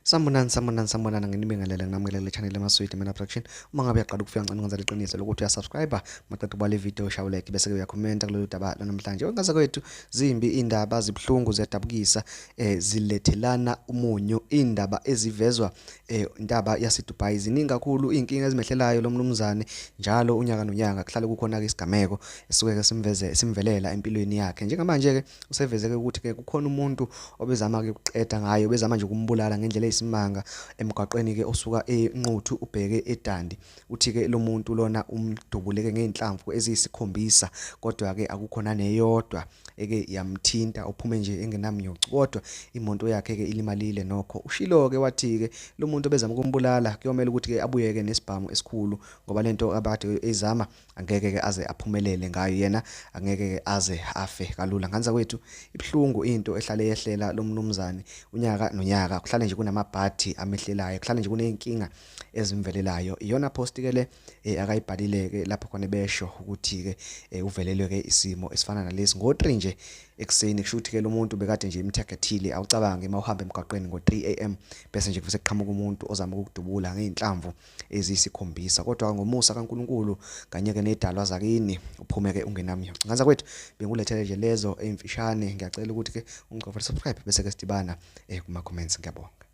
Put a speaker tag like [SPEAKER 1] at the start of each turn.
[SPEAKER 1] Sambonana nginibingelela nginamukela channel yamaswidi mina production. Uma ngabe uyaqala ukufika ngicela ngenzele iqiniso lokuthi uyasubscribe, maqedwe ubale video shaya like bese ke uyakhomenta kulolu daba namhlanje. Ongaze kwethu zimbi indaba zibhlungu ziyadabukisa zilethelana umunyu indaba ezivezwa indaba yaseDubai ziningi kakhulu inkinga ezimehlelayo lo mnumzane njalo unyaka nonyaka kuhlale kukhona ke isigameko esisuke ke simvelela empilweni yakhe. Njengamanje ke usevezeke ukuthi ke kukhona umuntu obezama ke ukuqeda ngayo bezama nje ukumbulala ngendlela eyisimanga emgwaqweni ke osuka enquthu ubheke eDandi. Uthi ke lo muntu lona umdubuleke ngeinhlamvu eziyisikhombisa kodwa ke akukhona neyodwa eke yamthinta uphume nje engenamnyocu kodwa imoto yakhe ke ilimalile nokho. Ushilo ke wathi ke lo muntu bezama ukumbulala kuyomela ukuthi ke abuyeke nesibhamu esikhulu ngoba lento abade ezama angeke ke aze aphumelele ngayo yena angeke ke aze afe kalula. Nganza kwethu ibhlungu into ehlale yehlela lo mnumzane unyaka nonyaka kuhlale nje kunamabhadi amehlelayo kuhlale nje kuneyinkinga ezimvelelayo. Iyona post ke le akayibhalile ke lapho khona besho ukuthi ke uvelelwe ke isimo esifana nalesi ngo3 nje ekseni. Kusho ukuthi ke lo muntu bekade nje imthagathile awucabange mawuhamba emgwaqweni ngo3 am bese nje kuse kuqhamuka umuntu ozama ukudubula ngeinhlamvu eziyisikhombisa kodwa ngomusa kaNkuluNkulu kanye ke nedalwa zakini uphume ke ungenamyo. Nganza kwethu bengulethele nje lezo emfishane. Ngiyacela ukuthi ke ungicofele subscribe bese ke sidibana kuma comments. Ngiyabonga.